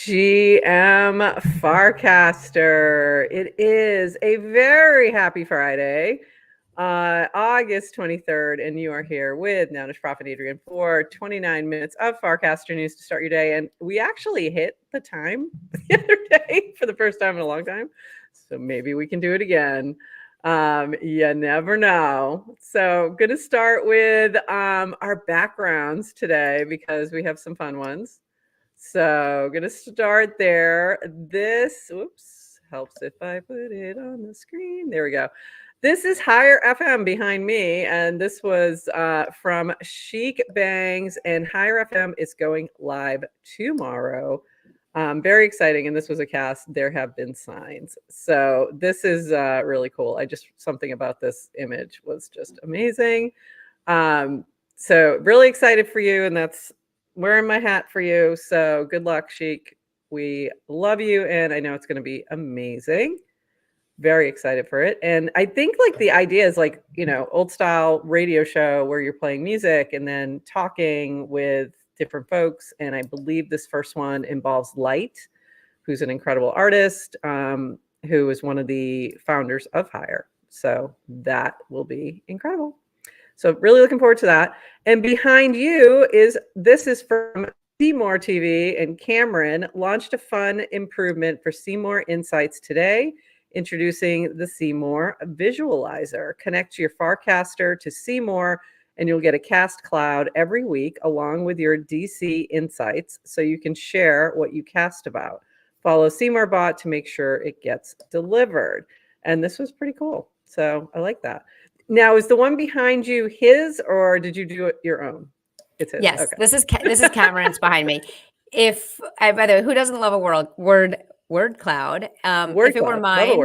GM Farcaster. It is a very happy Friday, August 23rd, and you are here with Nounish Prophet Adrian for 29 minutes of Farcaster news to start your day. And we actually hit the time the other day for the first time in a long time. So maybe we can do it again. You never know. So going to start with our backgrounds today because we have some fun ones. So going to start there. This, oops, helps if I put it on the screen. There we go. This is Higher FM behind me, and this was from Chic Bangs, and Higher FM is going live tomorrow. Very exciting, and this was a cast. There have been signs. So this is really cool. Something about this image was just amazing. So really excited for you, and that's wearing my hat for you. So good luck, Chic. We love you, and I know it's going to be amazing. Very excited for it. And I think like the idea is like, old style radio show where you're playing music and then talking with different folks. And I believe this first one involves Light, who's an incredible artist, who is one of the founders of Higher. So that will be incredible. So really looking forward to that. And behind you this is from Seymour TV, and Cameron launched a fun improvement for Seymour Insights today, introducing the Seymour Visualizer. Connect your Farcaster to Seymour, and you'll get a cast cloud every week along with your DC insights so you can share what you cast about. Follow Seymour Bot to make sure it gets delivered. And this was pretty cool. So I like that. Now, is the one behind you his, or did you do it your own? It's his. Yes, okay. this is Cameron's behind me. By the way, who doesn't love a word cloud? If it were mine,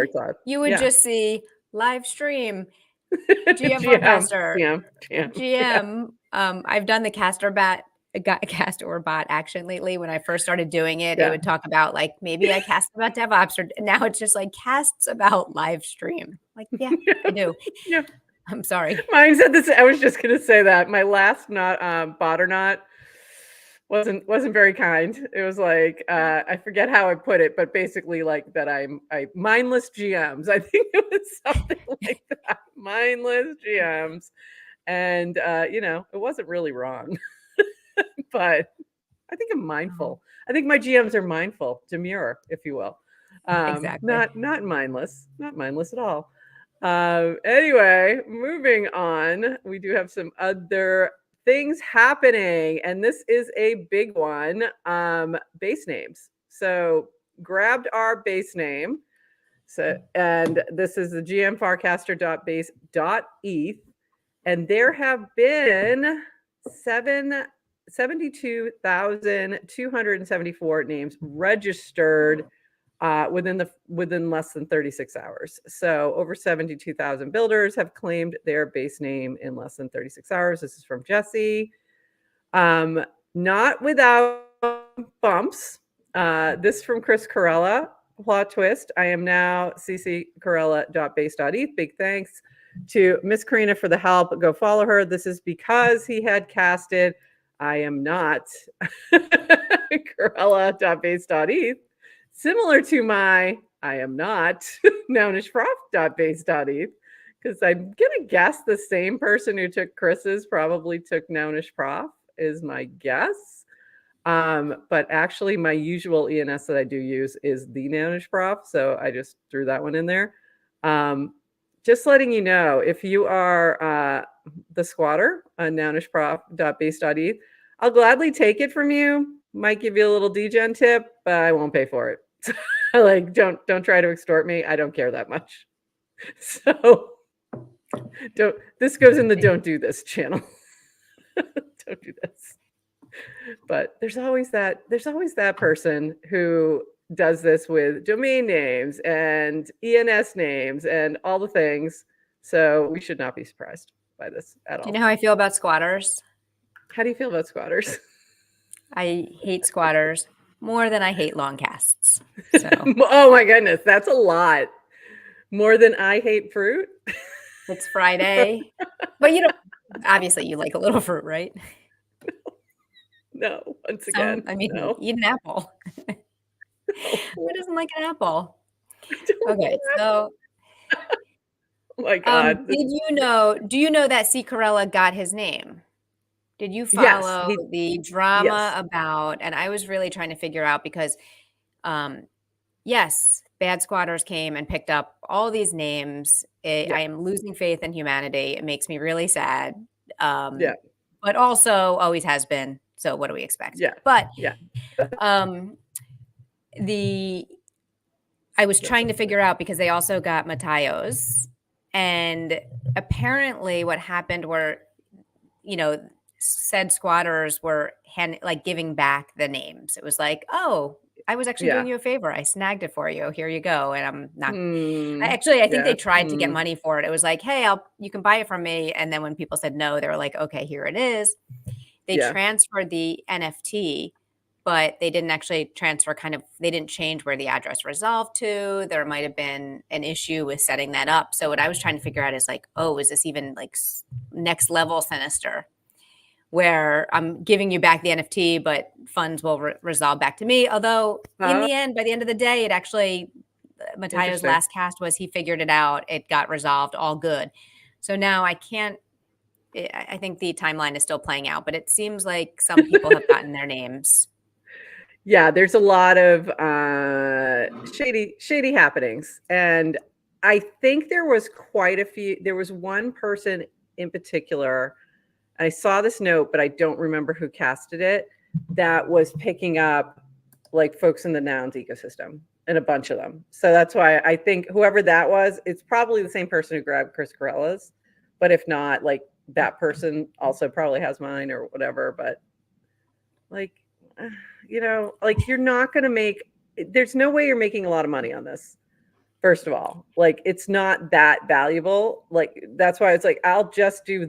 you would just see live stream GM Farcaster. GM. I've done the cast or bot action lately. When I first started doing it, it would talk about like maybe I cast about DevOps, or now it's just like casts about live stream. Like, yeah, I do. Yeah. I'm sorry. Mine said this. I was just going to say that my last bot or not wasn't very kind. It was like I forget how I put it, but basically like that I mindless GMs. I think it was something like that. Mindless GMs, and it wasn't really wrong, but I think I'm mindful. I think my GMs are mindful, demure, if you will. Exactly. Not mindless at all. Anyway, moving on, we do have some other things happening, and this is a big one. Base names. So grabbed our base name. So, and this is the gmfarcaster.base.eth, and there have been 72,274 names registered within less than 36 hours. So over 72,000 builders have claimed their base name in less than 36 hours. This is from Jesse. Not without bumps. This from Chris Corella. Plot twist. I am now cccorella.base.eth. Big thanks to Miss Karina for the help. Go follow her. This is because he had casted I am not corella.base.eth. Similar to my I am not nounishprof.base.eth, because I'm going to guess the same person who took Chris's probably took Nounish Prof is my guess. But actually my usual ENS that I do use is the Nounish Prof, so I just threw that one in there. Just letting you know, if you are the squatter on nounishprof.base.eth, I'll gladly take it from you. Might give you a little degen tip, but I won't pay for it. Like, don't try to extort me. I don't care that much. So this goes in the don't do this channel. Don't do this. But there's always that person who does this with domain names and ENS names and all the things. So we should not be surprised by this at all. Do you know how I feel about squatters? How do you feel about squatters? I hate squatters more than I hate long casts. So. Oh my goodness, that's a lot. More than I hate fruit. It's Friday, but obviously you like a little fruit, right? No, once again. No. Eat an apple. Who doesn't like an apple? Okay, so oh my God. do you know that Cicarella got his name? Did you Yes. follow the drama Yes. about, and I was really trying to figure out because, yes, bad squatters came and picked up all these names. I am losing faith in humanity. It makes me really sad. But also always has been. So what do we expect? Yeah. But Yeah. I was trying to figure out because they also got Matayos. And apparently what happened were, said squatters were giving back the names. It was like, oh, I was actually doing you a favor. I snagged it for you. Here you go. And I'm not. I think they tried to get money for it. It was like, hey, you can buy it from me. And then when people said no, they were like, okay, here it is. They transferred the NFT, but they didn't actually transfer they didn't change where the address resolved to. There might have been an issue with setting that up. So what I was trying to figure out is like, oh, is this even like next level sinister? Where I'm giving you back the NFT, but funds will resolve back to me. Although in the end, by the end of the day, it actually, Matayo's last cast was he figured it out. It got resolved, all good. So now I think the timeline is still playing out, but it seems like some people have gotten their names. Yeah, there's a lot of shady happenings. And I think there was quite a few. There was one person in particular, I saw this note, but I don't remember who casted it, that was picking up like folks in the nouns ecosystem and a bunch of them. So that's why I think whoever that was, it's probably the same person who grabbed Chris Carella's. But if not, like that person also probably has mine or whatever. But like, like you're not going to there's no way you're making a lot of money on this. First of all, like it's not that valuable. Like that's why it's like, I'll just do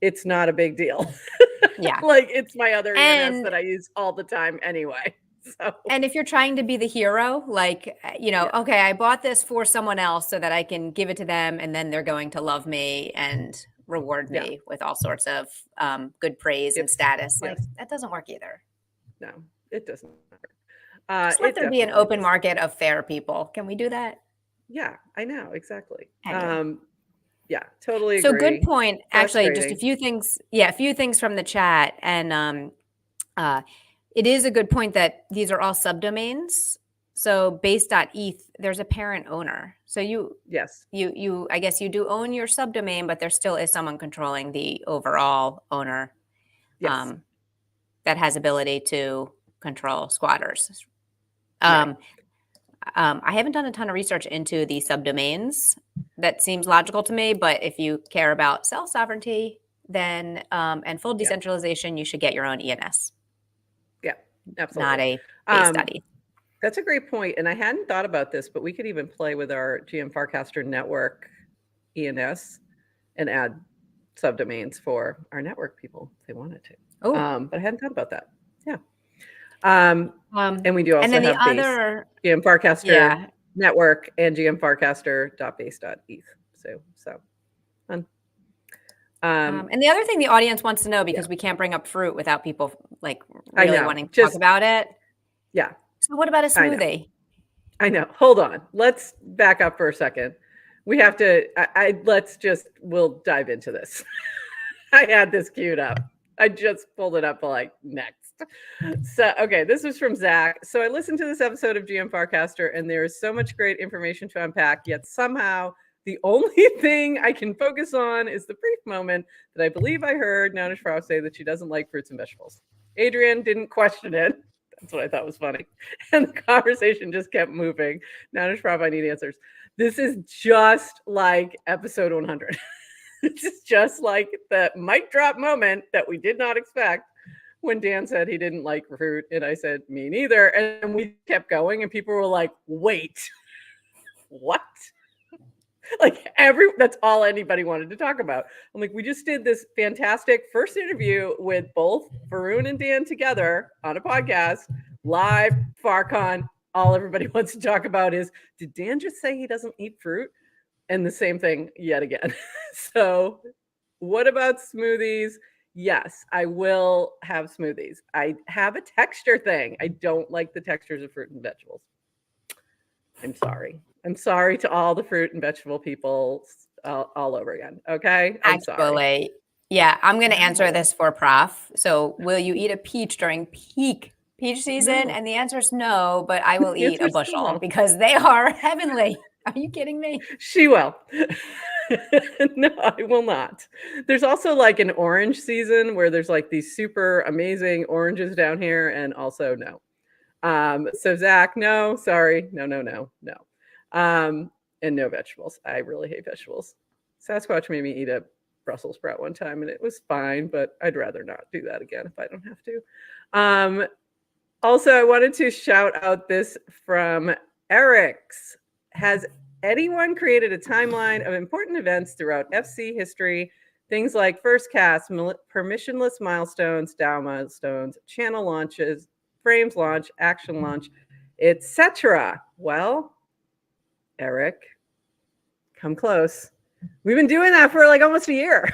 it's not a big deal. Yeah. Like it's my other ENS that I use all the time anyway. So. And if you're trying to be the hero, like, okay, I bought this for someone else so that I can give it to them and then they're going to love me and reward me with all sorts of good praise and status. Like that doesn't work either. No, it doesn't work. Just let there be an open market of fair people. Can we do that? Yeah, I know. Exactly. Anyway. Yeah, totally agree. So good point. Actually, just a few things. Yeah, a few things from the chat. And it is a good point that these are all subdomains. So base.eth, there's a parent owner. So you I guess you do own your subdomain, but there still is someone controlling the overall owner that has ability to control squatters. I haven't done a ton of research into the subdomains. That seems logical to me, but if you care about self-sovereignty, then and full decentralization, you should get your own ENS. Yeah, absolutely. Not a base study. That's a great point. And I hadn't thought about this, but we could even play with our GM Farcaster network ENS and add subdomains for our network people if they wanted to. But I hadn't thought about that. Yeah. And we do also have GM Farcaster network and GM Farcaster.base.eth. So fun. And the other thing the audience wants to know, because we can't bring up fruit without people like really wanting to talk about it. Yeah. So what about a smoothie? I know. Hold on. Let's back up for a second. We have to, we'll dive into this. I had this queued up. I just pulled it up like next. So, okay, this was from Zach. So I listened to this episode of GM Farcaster and there is so much great information to unpack, yet somehow the only thing I can focus on is the brief moment that I believe I heard Nanish Frau say that she doesn't like fruits and vegetables. Adrian didn't question it. That's what I thought was funny. And the conversation just kept moving. Nanish Frau, I need answers. This is just like episode 100. This is just like the mic drop moment that we did not expect when Dan said he didn't like fruit. And I said, me neither. And we kept going and people were like, wait, what? Like that's all anybody wanted to talk about. I'm like, we just did this fantastic first interview with both Varun and Dan together on a podcast, live, FarCon. All everybody wants to talk about is, did Dan just say he doesn't eat fruit? And the same thing yet again. So what about smoothies? Yes, I will have smoothies. I have a texture thing. I don't like the textures of fruit and vegetables. I'm sorry. I'm sorry to all the fruit and vegetable people all over again. Okay? I'm sorry. Yeah, I'm going to answer this for Prof. So, will you eat a peach during peak peach season? No. And the answer is no, but I will eat a bushel no. Because they are heavenly. Are you kidding me? She will. No, I will not. There's also like an orange season where there's like these super amazing oranges down here, and also no. So Zach, no, sorry, no. And no vegetables. I really hate vegetables. Sasquatch made me eat a Brussels sprout one time, and it was fine, but I'd rather not do that again if I don't have to. Also, I wanted to shout out this from Eric's. Has anyone created a timeline of important events throughout FC history? Things like first cast, permissionless milestones, DAO milestones, channel launches, frames launch, action launch, etc. Well, Eric, come close. We've been doing that for like almost a year.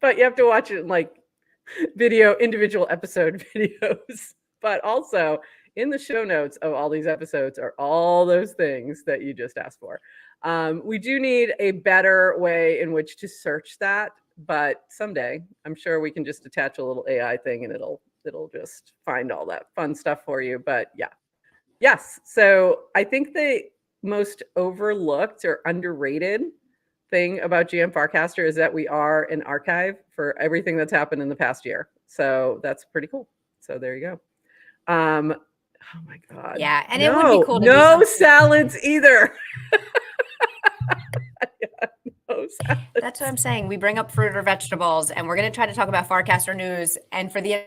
But you have to watch it in like individual episode videos. But also in the show notes of all these episodes are all those things that you just asked for. We do need a better way in which to search that, but someday I'm sure we can just attach a little AI thing and it'll just find all that fun stuff for you. But yeah. Yes. So I think the most overlooked or underrated thing about GM Farcaster is that we are an archive for everything that's happened in the past year. So that's pretty cool. So there you go. Oh my God. Yeah. And it would be cool to no salads either. Yeah, no salads. That's what I'm saying. We bring up fruit or vegetables, and we're going to try to talk about Farcaster news. And for the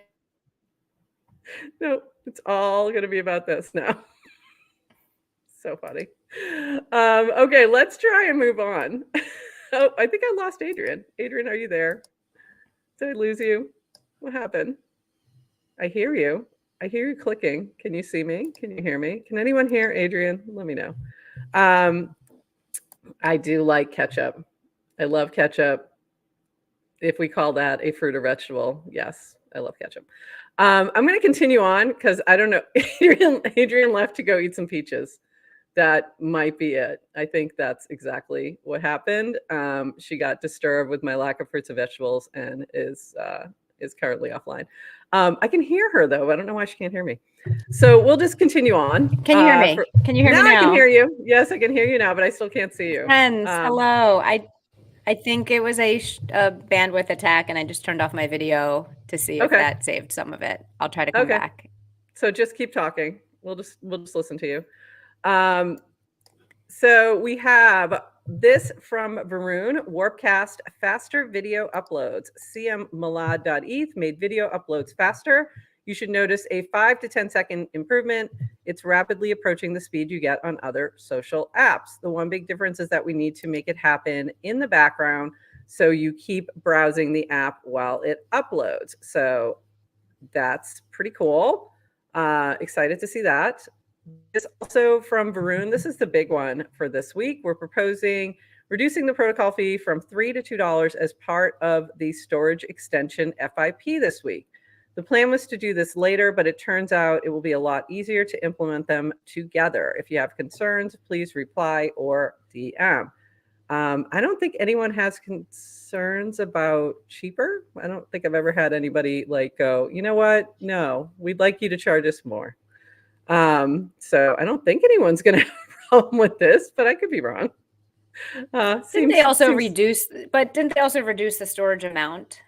no, it's all going to be about this now. So funny. Okay, let's try and move on. Oh, I think I lost Adrian. Adrian, are you there? Did I lose you? What happened? I hear you. I hear you clicking. Can you see me? Can you hear me? Can anyone hear Adrian? Let me know. I do like ketchup. I love ketchup. If we call that a fruit or vegetable, yes, I love ketchup. I'm going to continue on because I don't know. Adrian left to go eat some peaches. That might be it. I think that's exactly what happened. She got disturbed with my lack of fruits and vegetables and is currently offline. I can hear her though. I don't know why she can't hear me. So we'll just continue on. Can you hear me? Can you hear me now? I can hear you. Yes, I can hear you now, but I still can't see you. Friends, hello. I think it was a bandwidth attack, and I just turned off my video to see if that saved some of it. I'll try to come back. So just keep talking. We'll just listen to you. So we have this from Varun, Warpcast, faster video uploads. cmmalad.eth made video uploads faster. You should notice a 5 to 10 second improvement. It's rapidly approaching the speed you get on other social apps. The one big difference is that we need to make it happen in the background so you keep browsing the app while it uploads. So that's pretty cool. Excited to see that. This also from Varun. This is the big one for this week. We're proposing reducing the protocol fee from $3 to $2 as part of the storage extension FIP this week. The plan was to do this later, but it turns out it will be a lot easier to implement them together. If you have concerns, please reply or DM. I don't think anyone has concerns about cheaper. I don't think I've ever had anybody like go, you know what? No, we'd like you to charge us more. So I don't think anyone's going to have a problem with this, but I could be wrong. Didn't they also reduce the storage amount?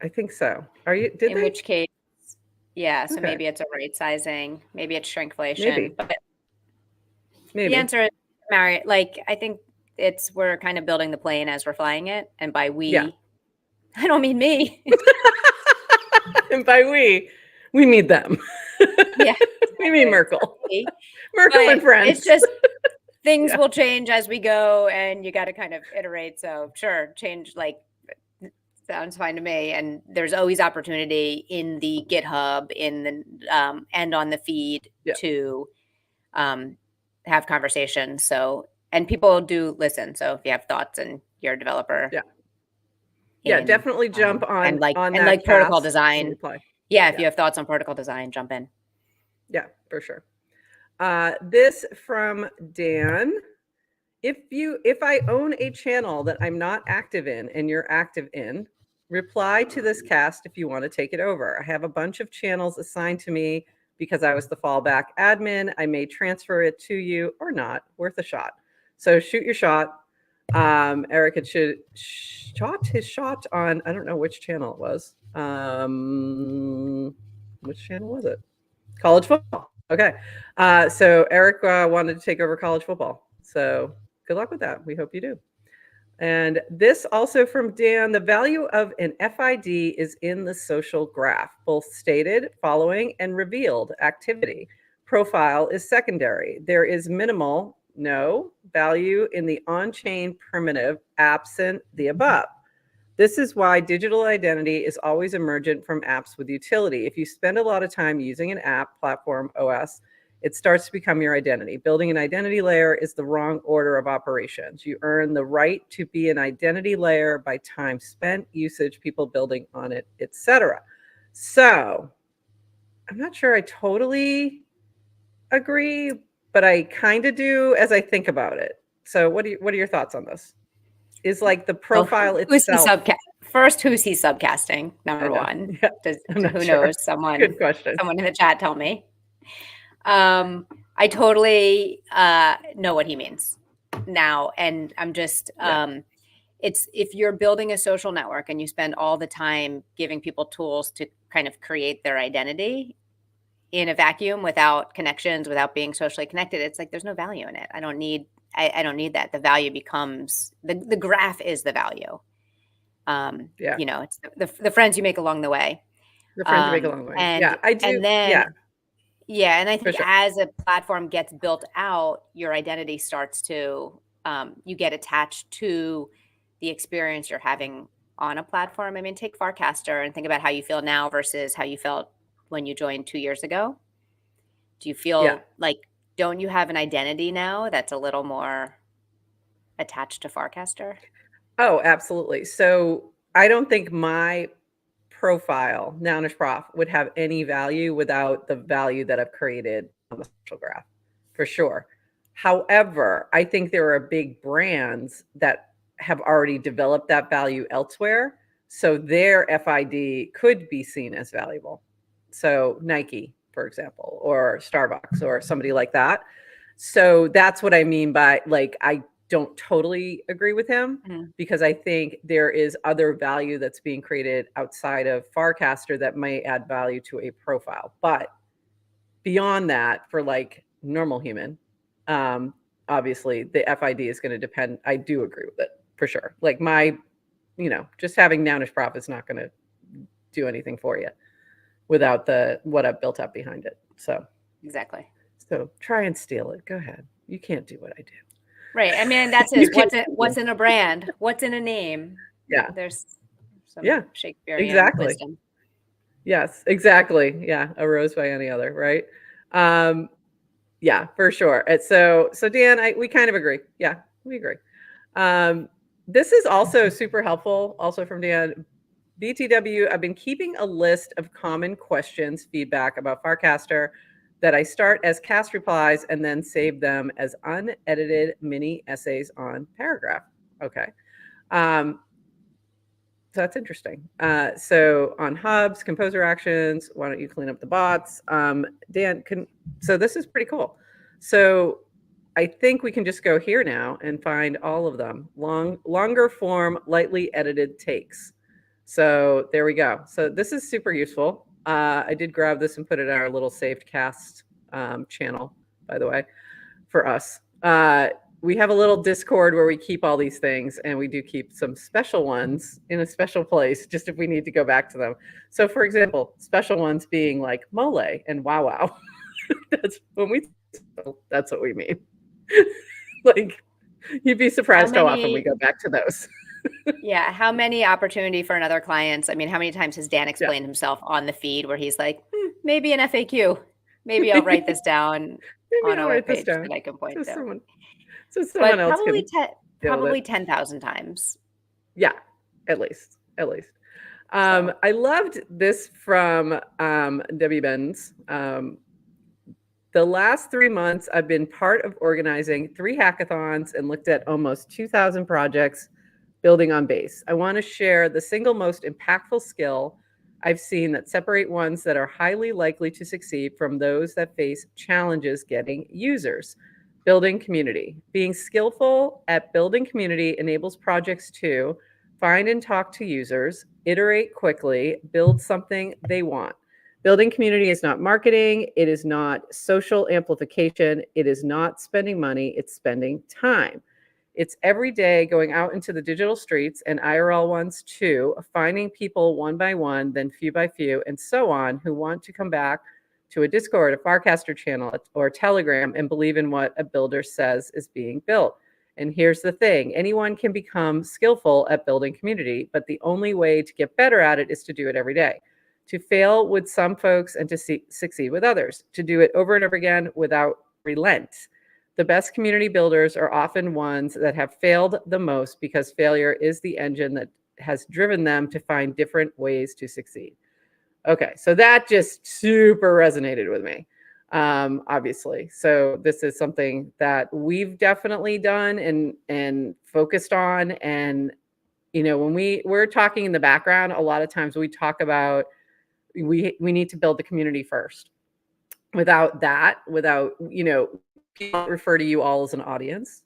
I think so. In which case, yeah. So maybe it's a right sizing. Maybe it's shrinkflation. Maybe. But the answer is, Mary, like, I think we're kind of building the plane as we're flying it. And by we, I don't mean me. And by we mean them. Yeah. We mean Merkel. Merkel and friends. It's just things will change as we go, and you got to kind of iterate. So sure, change sounds fine to me. And there's always opportunity in the GitHub, in the and on the feed to have conversations. So, and people do listen. So if you have thoughts and you're a developer, definitely jump on and like that protocol design. Reply. Yeah, if you have thoughts on protocol design, jump in. Yeah, for sure. This from Dan. If I own a channel that I'm not active in and you're active in, reply to this cast if you want to take it over. I have a bunch of channels assigned to me because I was the fallback admin. I may transfer it to you or not. Worth a shot. So shoot your shot. Eric had shot his shot on, I don't know which channel it was. Which channel was it? College football. Okay. So Eric wanted to take over college football. So good luck with that. We hope you do. And this also from Dan, the value of an FID is in the social graph, both stated, following, and revealed activity. Profile is secondary. There is minimal, no, value in the on-chain primitive absent the above. This is why digital identity is always emergent from apps with utility. If you spend a lot of time using an app, platform, OS, it starts to become your identity. Building an identity layer is the wrong order of operations. You earn the right to be an identity layer by time spent, usage, people building on it, etc. So I'm not sure I totally agree, but I kind of do as I think about it. So what are your thoughts on this? Is like the profile itself. Who's he subcasting? Number one. Yeah, who knows? Someone. Good question. Someone in the chat tell me. I totally know what he means now, and I'm just it's if you're building a social network and you spend all the time giving people tools to kind of create their identity in a vacuum without connections, without being socially connected, it's like there's no value in it. I don't need that. The value becomes the graph is the value. It's the friends you make along the way. The friends you make along the way. And I do. And then and I think as a platform gets built out, your identity starts to you get attached to the experience you're having on a platform. I mean, take Farcaster and think about how you feel now versus how you felt when you joined 2 years ago. Do you feel like, don't you have an identity now that's a little more attached to Farcaster? Oh, absolutely. So I don't think my profile, Nounish Prof, would have any value without the value that I've created on the social graph, for sure. However, I think there are big brands that have already developed that value elsewhere. So their FID could be seen as valuable. So Nike, for example, or Starbucks or somebody like that. So that's what I mean by, like, I don't totally agree with him because I think there is other value that's being created outside of Farcaster that may add value to a profile. But beyond that, for like normal human, obviously the FID is going to depend. I do agree with it for sure. Like just having Nounish Prof is not going to do anything for you without what I've built up behind it. So exactly. So try and steal it. Go ahead. You can't do what I do. Right. I mean, that's it. What's in a brand? What's in a name? Yeah. There's some Shakespearean wisdom. Yes, exactly. Yeah. A rose by any other, right? Yeah, for sure. So Dan, we kind of agree. Yeah, we agree. This is also super helpful, also from Dan. BTW, I've been keeping a list of common questions, feedback about Farcaster that I start as cast replies and then save them as unedited mini essays on Paragraph. Okay. So that's interesting. So on hubs, composer actions, why don't you clean up the bots? Dan, so this is pretty cool. So I think we can just go here now and find all of them. Longer form, lightly edited takes. So there we go. So this is super useful. I did grab this and put it in our little saved cast channel, by the way, for us. We have a little Discord where we keep all these things, and we do keep some special ones in a special place, just if we need to go back to them. So for example, special ones being like Mole and Wow Wow. That's what we mean. Like, you'd be surprised how often we go back to those. Yeah. How many opportunity for another clients? I mean, how many times has Dan explained himself on the feed where he's like, maybe an FAQ. Maybe I'll write this down on a webpage that I can point to. Someone else probably 10,000 times. Yeah, at least. at least. I loved this from W. Benz. The last 3 months, I've been part of organizing 3 hackathons and looked at almost 2,000 projects building on base. I want to share the single most impactful skill I've seen that separate ones that are highly likely to succeed from those that face challenges getting users. Building community. Being skillful at building community enables projects to find and talk to users, iterate quickly, build something they want. Building community is not marketing. It is not social amplification. It is not spending money. It's spending time. It's every day going out into the digital streets and IRL ones too, finding people one by one, then few by few, and so on, who want to come back to a Discord, a Farcaster channel, or Telegram and believe in what a builder says is being built. And here's the thing, anyone can become skillful at building community, but the only way to get better at it is to do it every day. To fail with some folks and to succeed with others, to do it over and over again without relent. The best community builders are often ones that have failed the most because failure is the engine that has driven them to find different ways to succeed. Okay, so that just super resonated with me, obviously. So this is something that we've definitely done and focused on. And, you know, when we're talking in the background, a lot of times we talk about we need to build the community first. Without that, you know, people refer to you all as an audience.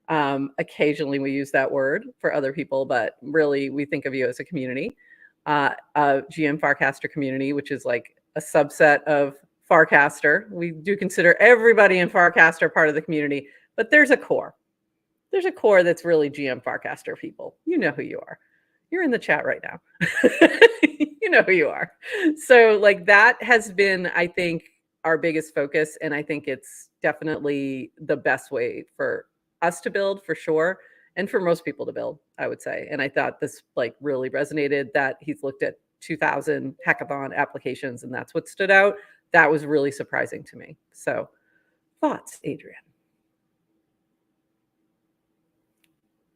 Occasionally we use that word for other people, but really we think of you as a community, a GM Farcaster community, which is like a subset of Farcaster. We do consider everybody in Farcaster part of the community, but there's a core. There's a core that's really GM Farcaster people. You know who you are. You're in the chat right now. You know who you are. So like that has been, I think, our biggest focus. And I think it's definitely the best way for us to build for sure. And for most people to build, I would say. And I thought this like really resonated that he's looked at 2,000 hackathon applications and that's what stood out. That was really surprising to me. So thoughts, Adrian?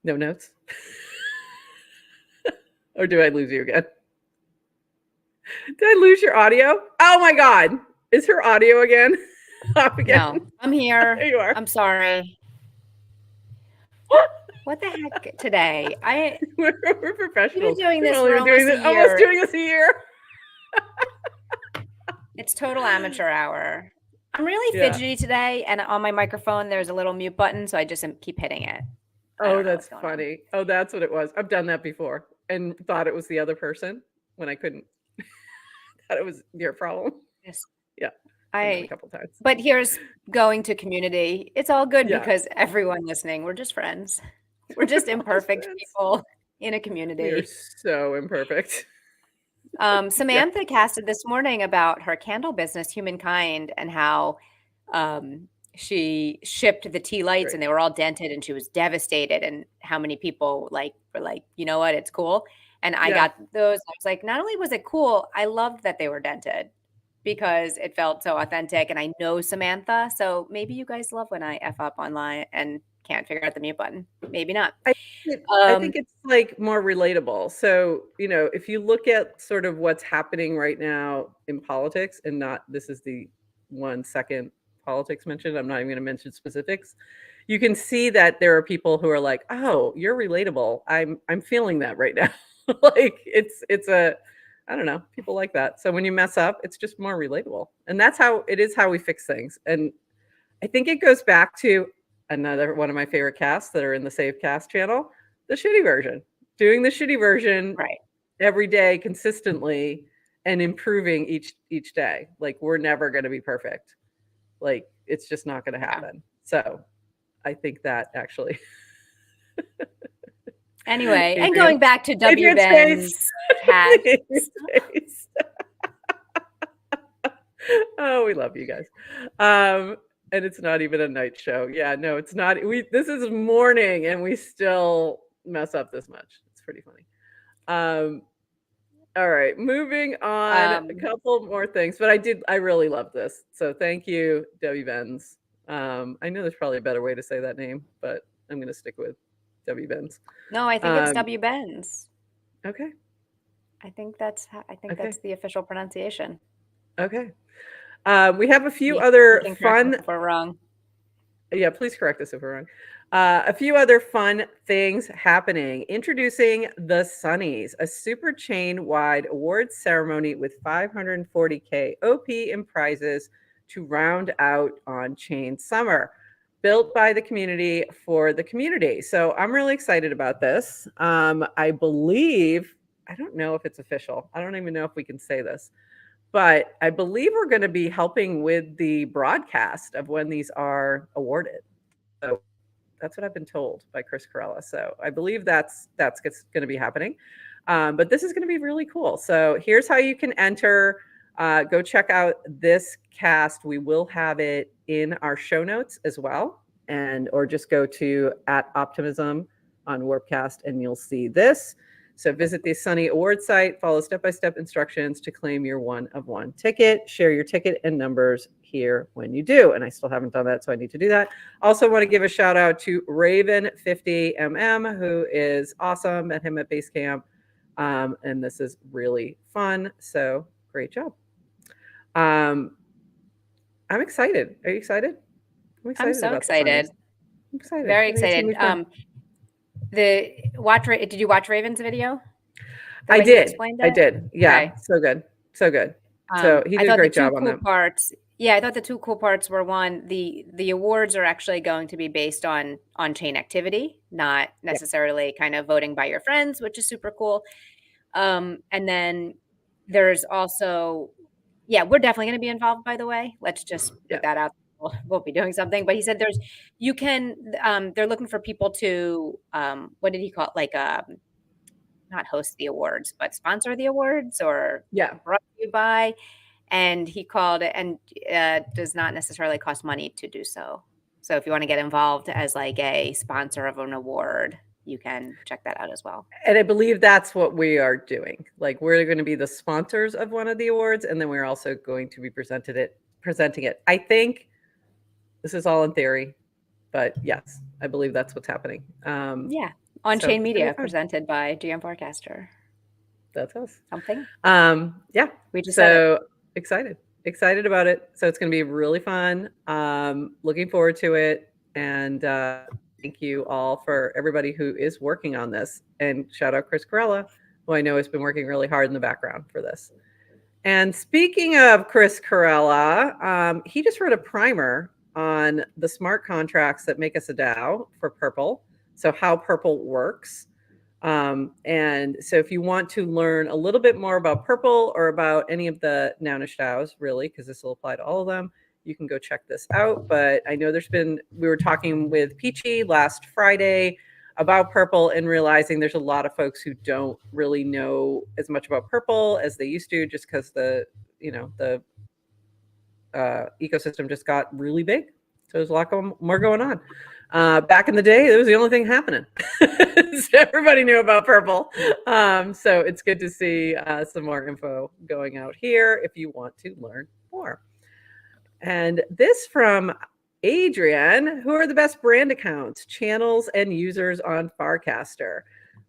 No notes? Or do I lose you again? Did I lose your audio? Oh my God. Is her audio again? Off again? No, I'm here. There you are. I'm sorry. What the heck today? We're professionals. We've been doing this for almost a year. Almost doing this a year. It's total amateur hour. I'm really fidgety today, and on my microphone there's a little mute button, so I just keep hitting it. Oh, that's funny. Oh, that's what it was. I've done that before and thought it was the other person when I couldn't. Thought it was your problem. Yes. Yeah. A couple times. But here's going to community. It's all good because everyone listening, we're just friends. We're just imperfect people in a community. We're so imperfect. Samantha casted this morning about her candle business, Humankind, and how she shipped the tea lights and they were all dented and she was devastated, and how many people were like, you know what, it's cool. And I got those. I was like, not only was it cool, I loved that they were dented because it felt so authentic. And I know Samantha, so maybe you guys love when I F up online and can't figure out the mute button. Maybe not. I think it's like more relatable. So, you know, if you look at sort of what's happening right now in politics, and not, this is the 1 second politics mentioned, I'm not even going to mention specifics. You can see that there are people who are like, oh, you're relatable. I'm feeling that right now. Like it's a, I don't know, people like that. So when you mess up, it's just more relatable. And that's how it is, how we fix things. And I think it goes back to another one of my favorite casts that are in the Save Cast channel, the shitty version. Doing the shitty version every day consistently and improving each day. Like we're never going to be perfect. Like it's just not going to happen. So I think that actually anyway, Adrian, and going back to W. Ben's hat. Oh, we love you guys. And it's not even a night show. Yeah, no, it's not. This is morning and we still mess up this much. It's pretty funny. All right, moving on. A couple more things, but I really love this. So thank you, W. Benz. I know there's probably a better way to say that name, but I'm going to stick with W. Benz. No, I think it's W. Benz. Okay. I think that's the official pronunciation. Okay. We have a few other fun. If we're wrong. Yeah, please correct us if we're wrong. A few other fun things happening. Introducing the Sunnies, a super chain-wide awards ceremony with 540K OP in prizes to round out on-chain summer. Built by the community for the community. So I'm really excited about this. I believe, I don't know if it's official. I don't even know if we can say this. But I believe we're going to be helping with the broadcast of when these are awarded. So that's what I've been told by Chris Corella. So I believe that's going to be happening. But this is going to be really cool. So here's how you can enter. Go check out this cast. We will have it in our show notes as well, or just go to @optimism on Warpcast and you'll see this. So visit the Sunny Awards site, follow step-by-step instructions to claim your one-of-one ticket, share your ticket and numbers here when you do. And I still haven't done that, so I need to do that. Also want to give a shout out to Raven50MM, who is awesome. Met him at Basecamp. And this is really fun. So great job. I'm excited. Are you excited? I'm so excited. I'm excited. Very excited. Did you watch Raven's video? I did. I did. Yeah. Okay. So good. So good. So he did a great job on that. I thought the two cool parts were, one, the awards are actually going to be based on chain activity, not necessarily kind of voting by your friends, which is super cool. And then there's also, we're definitely going to be involved, by the way. Let's just put that out. We'll be doing something. But he said they're looking for people to, what did he call it? Like, not host the awards, but sponsor the awards, or brought to you by. And he called it, and does not necessarily cost money to do so. So if you want to get involved as like a sponsor of an award, you can check that out as well. And I believe that's what we are doing. Like, we're going to be the sponsors of one of the awards, and then we're also going to be presenting it. I think this is all in theory, but yes, I believe that's what's happening. On-chain media presented by GM Farcaster. That's us. Something. We just said it. Excited about it. So it's going to be really fun. Looking forward to it. And thank you all for everybody who is working on this. And shout out Chris Corella, who I know has been working really hard in the background for this. And speaking of Chris Corella, he just wrote a primer on the smart contracts that make us a DAO for Purple. So how Purple works. And so if you want to learn a little bit more about Purple or about any of the Nounish DAOs, really, because this will apply to all of them, you can go check this out. But I know we were talking with Peachy last Friday about Purple and realizing there's a lot of folks who don't really know as much about Purple as they used to, just because the ecosystem just got really big. So there's a lot more going on. Back in the day, it was the only thing happening. So everybody knew about Purple. So it's good to see some more info going out here if you want to learn more. And this from Adrian: who are the best brand accounts, channels, and users on Farcaster?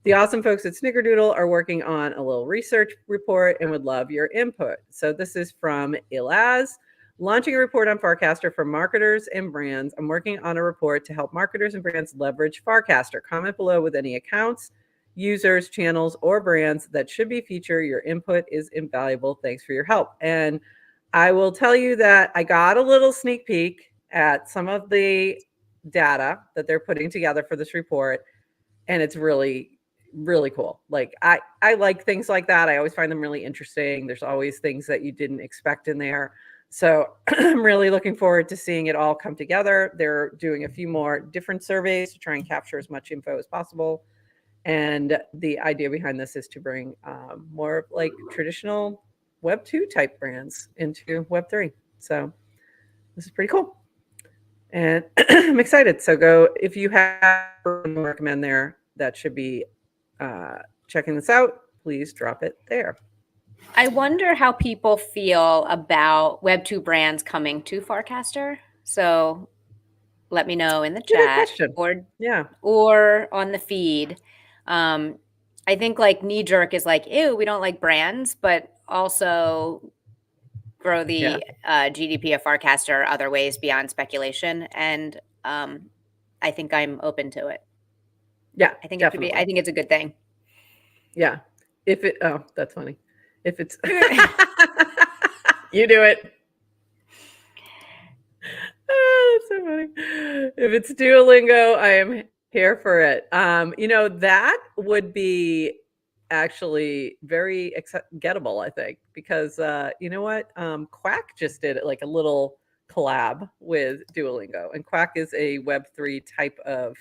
The awesome folks at Snickerdoodle are working on a little research report and would love your input. So this is from Ilaz. Launching a report on Farcaster for marketers and brands. I'm working on a report to help marketers and brands leverage Farcaster. Comment below with any accounts, users, channels, or brands that should be featured. Your input is invaluable. Thanks for your help. And I will tell you that I got a little sneak peek at some of the data that they're putting together for this report, and it's really, really cool. Like, I like things like that. I always find them really interesting. There's always things that you didn't expect in there. So I'm really looking forward to seeing it all come together. They're doing a few more different surveys to try and capture as much info as possible. And the idea behind this is to bring more like traditional Web 2 type brands into Web 3. So this is pretty cool. And I'm excited. So if you have recommend there that should be checking this out, please drop it there. I wonder how people feel about Web 2 brands coming to Farcaster. So let me know in the chat or on the feed. I think like knee jerk is like, ew, we don't like brands, but also grow the GDP of Farcaster other ways beyond speculation. And I think I'm open to it. Yeah, I think it could definitely. be, I think it's a good thing. Yeah. Oh, that's funny. If it's, you do it. Oh, that's so funny. If it's Duolingo, I am here for it. That would be actually very gettable, I think, because you know what? Quack just did like a little collab with Duolingo, and Quack is a Web3 type of,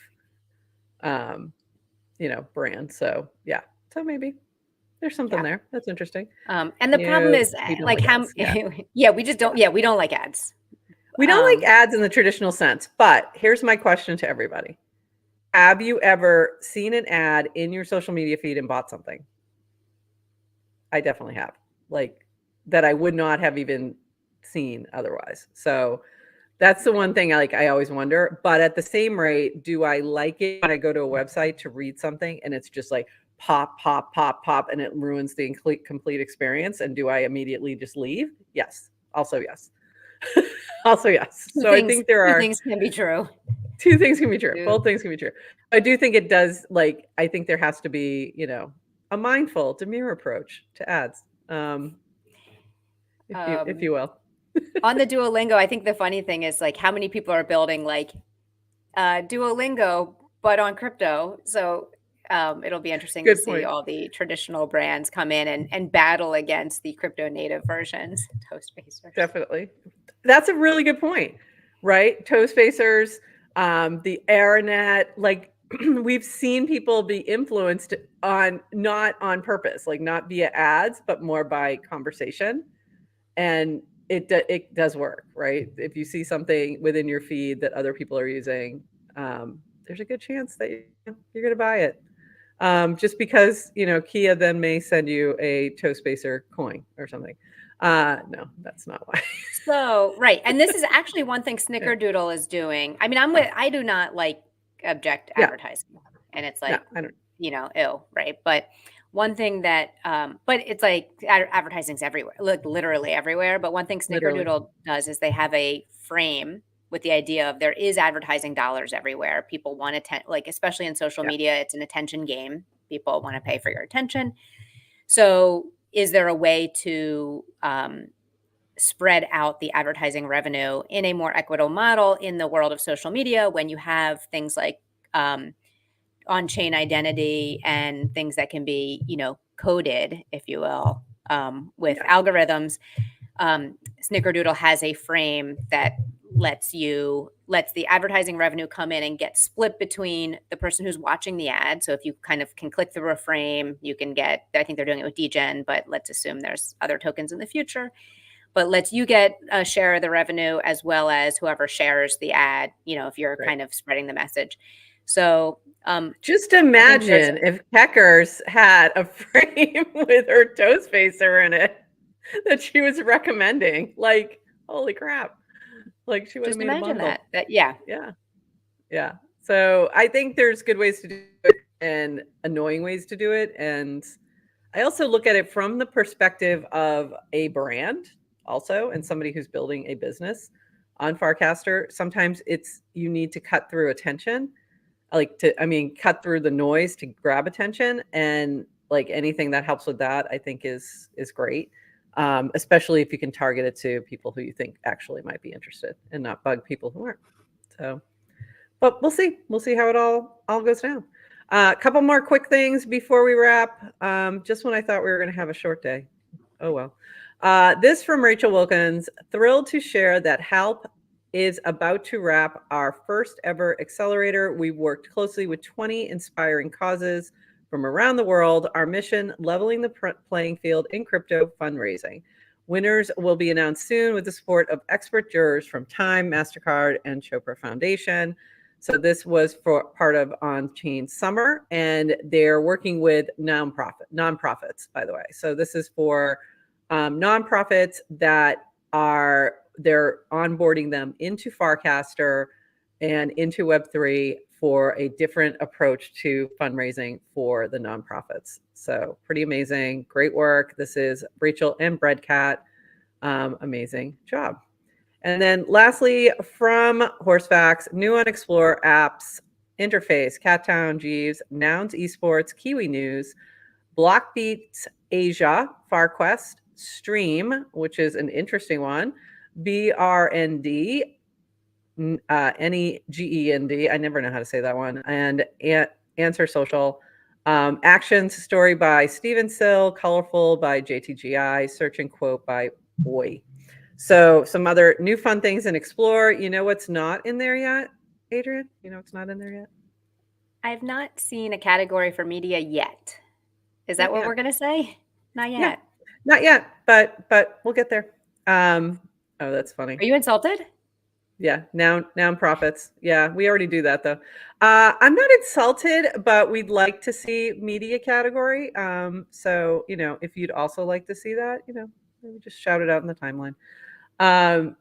brand. So yeah, so maybe there's something there. That's interesting. And the problem is like how, we just don't, we don't like ads. We don't like ads in the traditional sense, but here's my question to everybody. Have you ever seen an ad in your social media feed and bought something? I definitely have, like that I would not have even seen otherwise. So that's the one thing I always wonder. But at the same rate, do I like it when I go to a website to read something and it's just like pop, pop, pop, pop, and it ruins the complete experience? And do I immediately just leave? Yes. Also, yes. Also, yes. So I think there are 2 things can be true. 2 things can be true. Both things can be true. I do think it does, I think there has to be, a mindful, demure approach to ads, if you will. On the Duolingo, I think the funny thing is like how many people are building like Duolingo, but on crypto. So it'll be interesting to see all the traditional brands come in and battle against the crypto native versions, Toastbasers. Definitely. That's a really good point, right? Toastbasers, the Airnet, like we've seen people be influenced not on purpose, like not via ads, but more by conversation. And it does work, right? If you see something within your feed that other people are using, there's a good chance that you're going to buy it. Just because, Kia then may send you a Toastbaser coin or something. No, that's not why. So, right. And this is actually one thing Snickerdoodle is doing. I mean, I do not like object advertising. And it's like, ew, right? But one thing that, but it's like advertising's everywhere, like literally everywhere. But one thing Snickerdoodle does is they have a frame with the idea of there is advertising dollars everywhere. People want to, like, especially in social media, it's an attention game. People want to pay for your attention. So is there a way to spread out the advertising revenue in a more equitable model in the world of social media when you have things like on-chain identity and things that can be, coded, if you will, with algorithms? Snickerdoodle has a frame that lets the advertising revenue come in and get split between the person who's watching the ad. So if you kind of can click through a frame, you can get, I think they're doing it with DGen, but let's assume there's other tokens in the future, but lets you get a share of the revenue as well as whoever shares the ad, if you're kind of spreading the message. So just imagine if Peckers had a frame with her Toastbaser in it that she was recommending. Like, holy crap. Like she would have made a bundle. Yeah. So I think there's good ways to do it and annoying ways to do it. And I also look at it from the perspective of a brand also, and somebody who's building a business on Farcaster. Sometimes you need to cut through attention, cut through the noise to grab attention. And like anything that helps with that, I think is great. Especially if you can target it to people who you think actually might be interested and not bug people who aren't. So, but we'll see how it all goes down. A couple more quick things before we wrap. Just when I thought we were going to have a short day. Oh, well. This from Rachel Wilkins. Thrilled to share that HALP is about to wrap our first ever accelerator. We've worked closely with 20 inspiring causes from around the world. Our mission, leveling the playing field in crypto fundraising. Winners will be announced soon with the support of expert jurors from Time, MasterCard, and Chopra Foundation. So this was for part of On-Chain Summer, and they're working with nonprofits, by the way. So this is for nonprofits that they're onboarding them into Farcaster and into Web3 for a different approach to fundraising for the nonprofits. So pretty amazing. Great work. This is Rachel and Breadcat. Amazing job. And then lastly, from Horsefacts, new on Explore apps, Interface, Cattown, Jeeves, Nouns Esports, Kiwi News, Blockbeats Asia, FarQuest, Stream, which is an interesting one, BRND, NEGEND, I never know how to say that one, and Answer Social, Actions Story by Steven Sill, Colorful by JTGI, Search and Quote by Boy. So some other new fun things in Explore. You know what's not in there yet, Adrian? You know what's not in there yet? I've not seen a category for media yet. Is that what we're going to say? Not yet. Yeah, not yet, but we'll get there. Oh, that's funny. Are you insulted? Yeah, noun profits. Yeah, we already do that though. I'm not insulted, but we'd like to see media category. So, you know, if you'd also like to see that, you know, maybe just shout it out in the timeline. I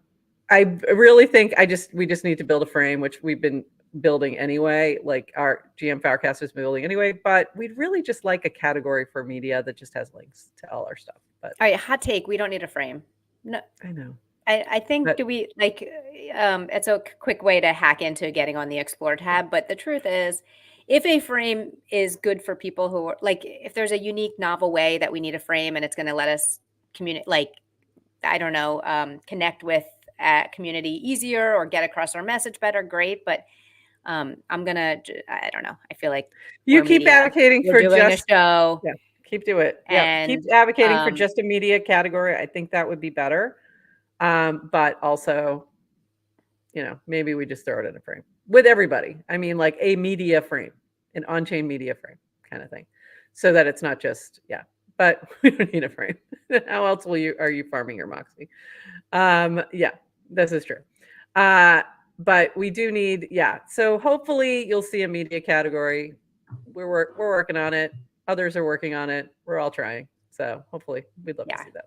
really think we just need to build a frame, which we've been building anyway, like our GM Farcaster is building anyway, but we'd really just like a category for media that just has links to all our stuff. But all right, hot take, we don't need a frame. No, I know. I think it's a quick way to hack into getting on the Explore tab. But the truth is, if a frame is good for people who are like, if there's a unique, novel way that we need a frame and it's going to let us communicate, like, I don't know, connect with community easier or get across our message better, great. But I don't know. I feel like you keep advocating for just a show. Yeah, keep doing it. Yeah, keep advocating for just a media category. I think that would be better. But also, you know, maybe we just throw it in a frame with everybody. I mean, like a media frame, an on-chain media frame kind of thing, so that it's not just, yeah, but we don't need a frame. How else are you farming your Moxie? Yeah, this is true. But we do need, yeah. So hopefully you'll see a media category. We're working on it. Others are working on it. We're all trying. So hopefully we'd love to see that.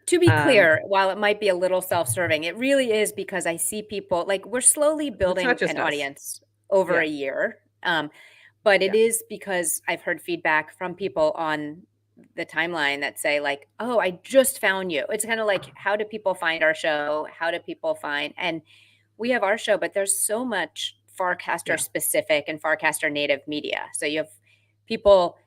To be clear, while it might be a little self-serving, it really is because I see people, like, we're slowly building an audience over a year. But it is because I've heard feedback from people on the timeline that say, like, oh, I just found you. It's kind of like, how do people find our show? How do people find? And we have our show, but there's so much Farcaster specific and Farcaster native media. So you have people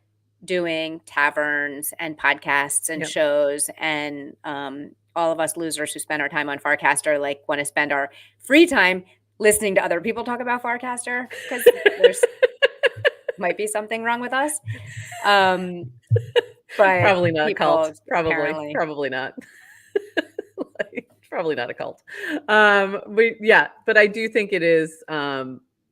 doing taverns and podcasts and shows, and all of us losers who spend our time on Farcaster like want to spend our free time listening to other people talk about Farcaster, because there's might be something wrong with us. But probably not cult. Probably not. Probably not a cult. But I do think it is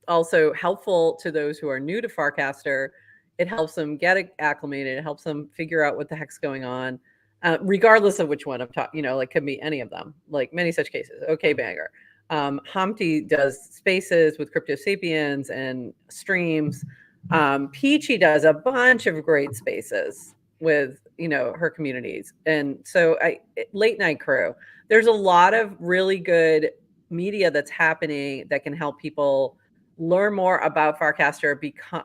also helpful to those who are new to Farcaster. It helps them get acclimated. It helps them figure out what the heck's going on, regardless of which one I'm talking, you know, like could be any of them, like many such cases. Okay, Banger. Humpty does spaces with Crypto Sapiens and streams. Peachy does a bunch of great spaces with, you know, her communities. And so Late Night Crew, there's a lot of really good media that's happening that can help people learn more about Farcaster,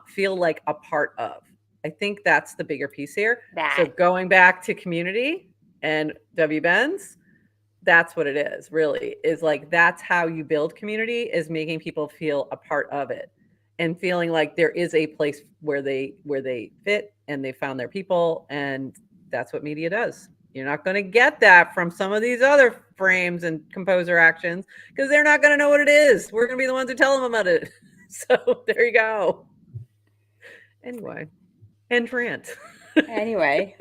feel like a part of. I think that's the bigger piece here. So going back to community and WBenz, that's what it is, really, is like, that's how you build community, is making people feel a part of it and feeling like there is a place where they fit and they found their people. And that's what media does. You're not going to get that from some of these other frames and composer actions, because they're not going to know what it is. We're going to be the ones who tell them about it. So there you go. Anyway, and rant. Anyway.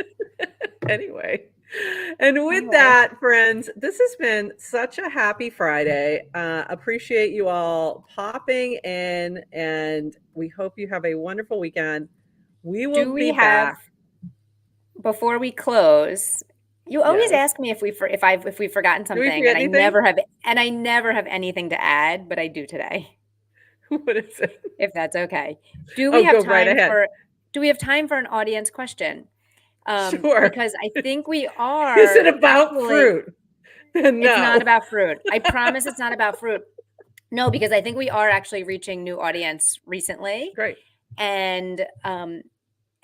And with that, friends, this has been such a happy Friday. Appreciate you all popping in, and we hope you have a wonderful weekend. We will be back. Before we close, you always ask me if we've forgotten something, and I never have anything to add, but I do today. What is it? If that's okay. Do we have time for an audience question? Sure. Because I think we are. Is it about fruit? No. It's not about fruit. I promise it's not about fruit. No, because I think we are actually reaching new audience recently. Great. And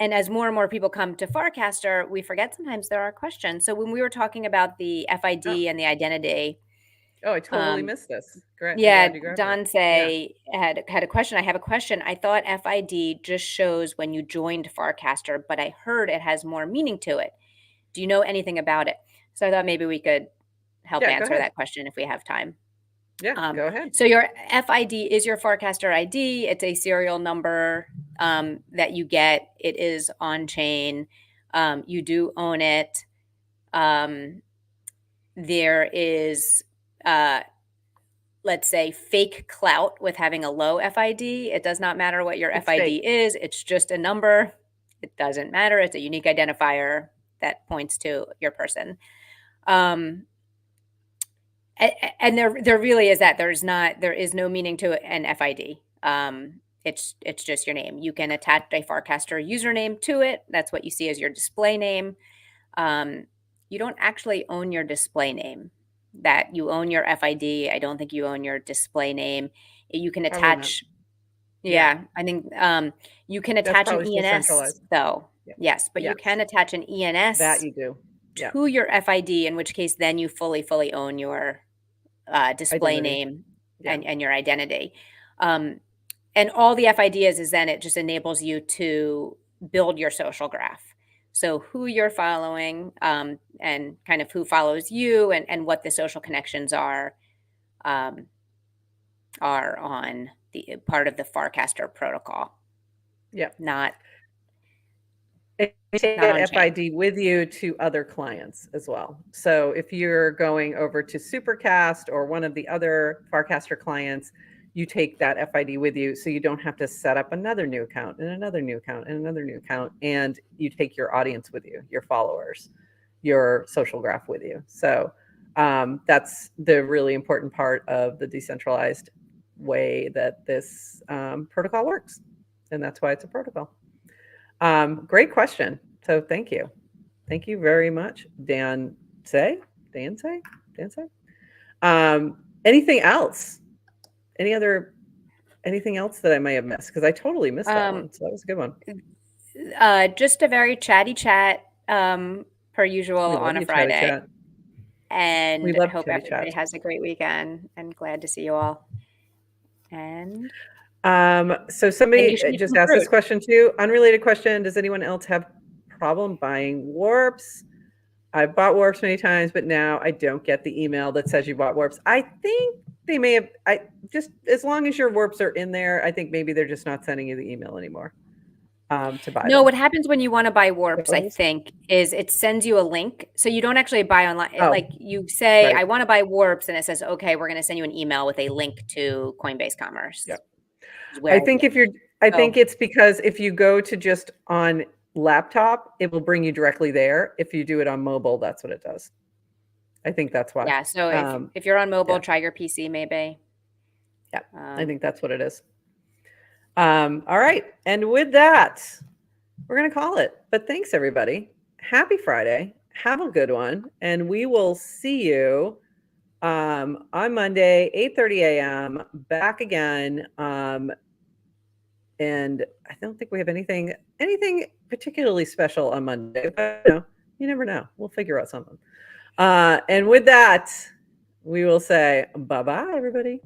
as more and more people come to Farcaster, we forget sometimes there are questions. So when we were talking about the FID and the identity. Oh, I totally missed this. Great. Yeah, I'm glad you grabbed Donce had a question. I have a question. I thought FID just shows when you joined Farcaster, but I heard it has more meaning to it. Do you know anything about it? So I thought maybe we could help answer that question if we have time. Yeah, go ahead. So your FID is your Farcaster ID. It's a serial number that you get. It is on chain. You do own it. There is, let's say, fake clout with having a low FID. It does not matter what your FID is. It's just a number. It doesn't matter. It's a unique identifier that points to your person. And there really is that. There is no meaning to an FID. It's just your name. You can attach a Farcaster username to it. That's what you see as your display name. You don't actually own your display name. That you own your FID. I don't think you own your display name. You can attach. Yeah, I think you can attach an ENS though. Yes, but you can attach an ENS that you do to your FID. In which case, then you fully own your display name and your identity. And all the FID is then it just enables you to build your social graph. So who you're following and kind of who follows you and what the social connections are on the part of the Farcaster protocol. Yeah. Not you take that FID with you to other clients as well. So if you're going over to Supercast or one of the other Farcaster clients, you take that FID with you so you don't have to set up another new account and another new account and another new account. And you take your audience with you, your followers, your social graph with you. So that's the really important part of the decentralized way that this protocol works. And that's why it's a protocol. Great question. So thank you. Thank you very much, Dan. Anything else? Anything else that I may have missed? Because I totally missed that one. So that was a good one. Just a very chatty chat per usual on a Friday. And we I hope everybody has a great weekend and glad to see you all. And so somebody just asked this question too. Unrelated question. Does anyone else have problem buying warps? I've bought warps many times, but now I don't get the email that says you bought warps. I think they may have, just as long as your warps are in there, I think maybe they're just not sending you the email anymore to buy them. What happens when you want to buy warps, I think, is it sends you a link. So you don't actually buy online. Like you say, I want to buy warps, and it says, okay, we're going to send you an email with a link to Coinbase Commerce. Yep. I think think it's because if you go to just on laptop, it will bring you directly there. If you do it on mobile, that's what it does. I think that's why. Yeah. So if you're on mobile, try your PC maybe. Yeah. I think that's what it is. All right. And with that, we're going to call it. But thanks, everybody. Happy Friday. Have a good one. And we will see you on Monday, 8:30 a.m. back again. And I don't think we have anything particularly special on Monday, but you never know. We'll figure out something. And with that, we will say bye-bye, everybody.